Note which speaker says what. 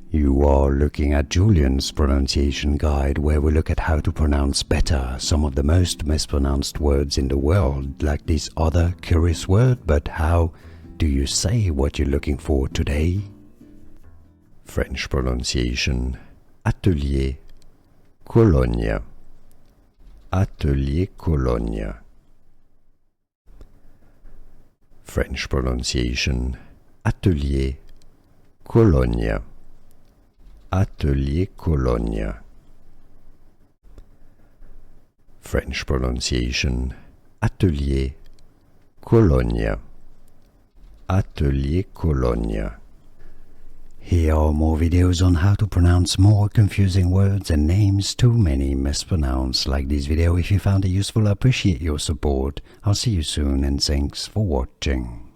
Speaker 1: You are looking at Julian's pronunciation guide, where we look at how to pronounce better some of the most mispronounced words in the world, like this other curious word. But how do you say what you're looking for today? French pronunciation: Atelier Cologne. Atelier Cologne. French pronunciation: Atelier Cologne. Atelier Cologne. French pronunciation: Atelier Cologne. Atelier Cologne. Here are more videos on how to pronounce more confusing words and names too many mispronounced. Like this video if you found it useful. I appreciate your support. I'll see you soon and thanks for watching.